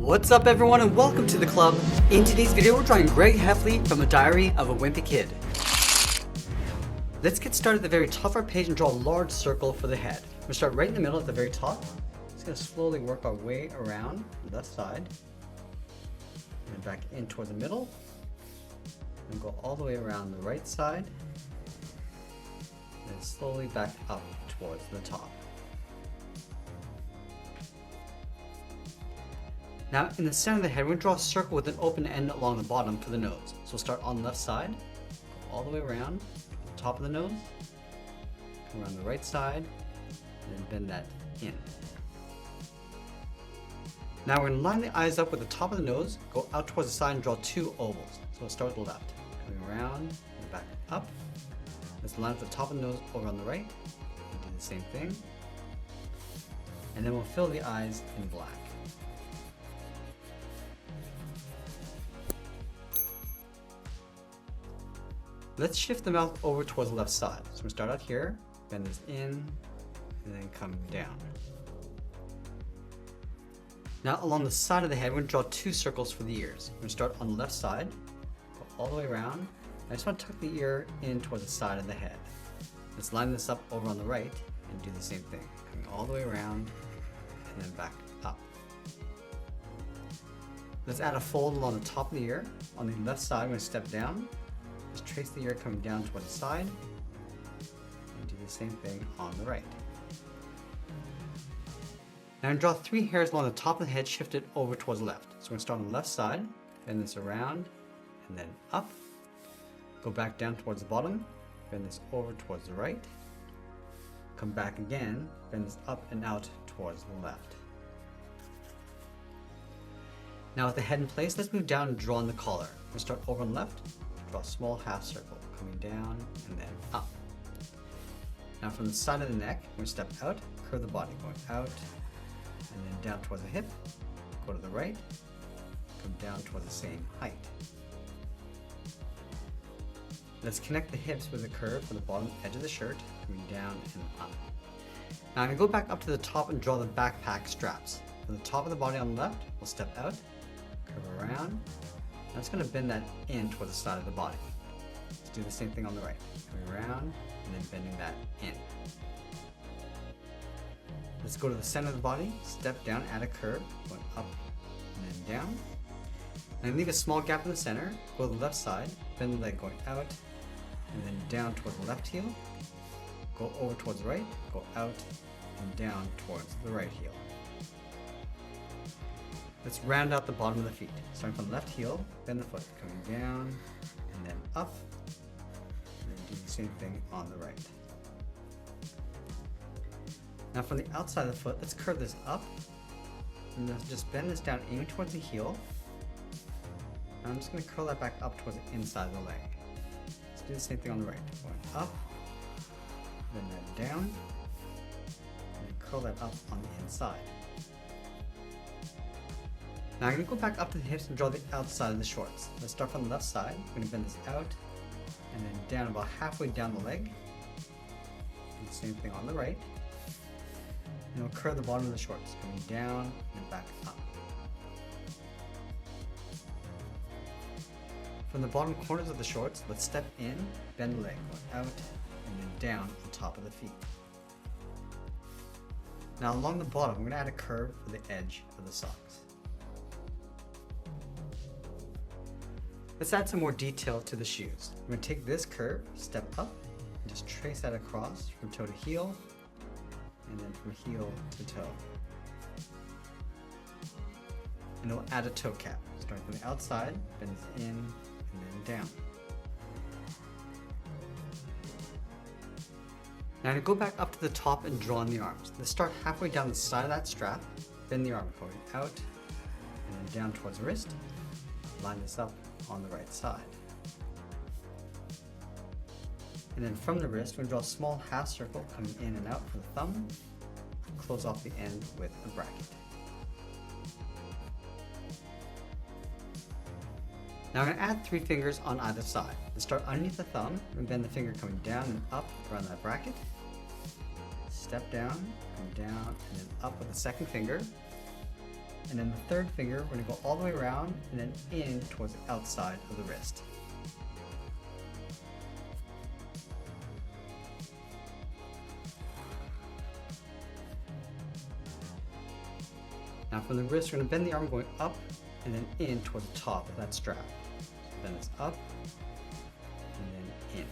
What's up everyone and welcome to the club. In today's video we're drawing Greg Heffley from A Diary of a Wimpy Kid. Let's get started at the very top of our page and draw a large circle for the head. We're going to start right in the middle at the very top. Just going to slowly work our way around the left side. And back in toward the middle. And go all the way around the right side. And slowly back up towards the top. Now in the center of the head, we're going to draw a circle with an open end along the bottom for the nose. So we'll start on the left side, go all the way around to the top of the nose, come around the right side, and then bend that in. Now we're going to line the eyes up with the top of the nose, go out towards the side and draw two ovals. So we'll start with the left, coming around and back up. Let's line up the top of the nose over on the right, and do the same thing. And then we'll fill the eyes in black. Let's shift the mouth over towards the left side. So we start out here, bend this in, and then come down. Now along the side of the head, we're going to draw two circles for the ears. We're going to start on the left side, go all the way around. I just want to tuck the ear in towards the side of the head. Let's line this up over on the right and do the same thing. Coming all the way around and then back up. Let's add a fold along the top of the ear. On the left side, we're going to step down. Just trace the ear coming down toward the side and do the same thing on the right. Now I'm going to draw three hairs along the top of the head shifted over towards the left. So we're going to start on the left side, bend this around and then up, go back down towards the bottom, bend this over towards the right, come back again, bend this up and out towards the left. Now with the head in place, let's move down and draw on the collar. We're going to start over on the left, draw a small half circle, coming down and then up. Now from the side of the neck, we're going to step out, curve the body, going out, and then down towards the hip, go to the right, come down towards the same height. Let's connect the hips with a curve from the bottom edge of the shirt, coming down and up. Now I'm going to go back up to the top and draw the backpack straps. From the top of the body on the left, we'll step out, curve around. I'm just going to bend that in toward the side of the body. Let's do the same thing on the right. Coming around and then bending that in. Let's go to the center of the body, step down, add a curve, going up and then down. And leave a small gap in the center, go to the left side, bend the leg going out and then down towards the left heel. Go over towards the right, go out and down towards the right heel. Let's round out the bottom of the feet. Starting from the left heel, bend the foot, coming down, and then up, and then do the same thing on the right. Now from the outside of the foot, let's curve this up, and let's just bend this down, aiming towards the heel. And I'm just going to curl that back up towards the inside of the leg. Let's do the same thing on the right. Going up, bend that down, and curl that up on the inside. Now I'm going to go back up to the hips and draw the outside of the shorts. Let's start from the left side. I'm going to bend this out and then down about halfway down the leg. Do the same thing on the right. And we'll curve the bottom of the shorts, coming down and back up. From the bottom corners of the shorts, let's step in, bend the leg, go out, and then down on top of the feet. Now along the bottom, we're going to add a curve for the edge of the socks. Let's add some more detail to the shoes. I'm going to take this curve, step up, and just trace that across from toe to heel, and then from heel to toe. And we'll add a toe cap, starting from the outside, bend this in, and then down. Now I'm going to go back up to the top and draw on the arms. Let's start halfway down the side of that strap, bend the arm going out, and then down towards the wrist. Line this up on the right side. And then from the wrist, we're going to draw a small half circle coming in and out for the thumb. Close off the end with a bracket. Now I'm going to add three fingers on either side. Let's start underneath the thumb and bend the finger coming down and up around that bracket. Step down, come down, and then up with the second finger. And then the third finger, we're gonna go all the way around and then in towards the outside of the wrist. Now from the wrist, we're gonna bend the arm going up and then in towards the top of that strap. So bend this up and then in.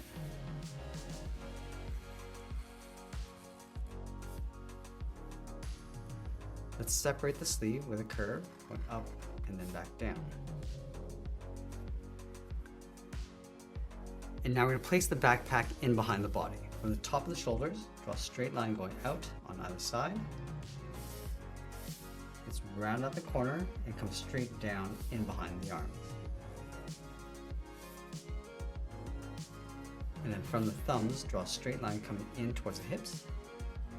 Let's separate the sleeve with a curve, going up and then back down. And now we're going to place the backpack in behind the body. From the top of the shoulders, draw a straight line going out on either side. It's round at the corner and come straight down in behind the arms. And then from the thumbs, draw a straight line coming in towards the hips.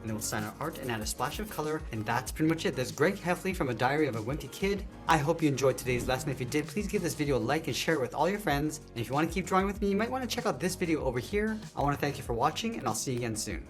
And then we'll sign our art and add a splash of color, and that's pretty much it. There's Greg Heffley from A Diary of a Wimpy Kid. I hope you enjoyed today's lesson. If you did, please give this video a like and share it with all your friends. And if you want to keep drawing with me, you might want to check out this video over here. I want to thank you for watching, and I'll see you again soon.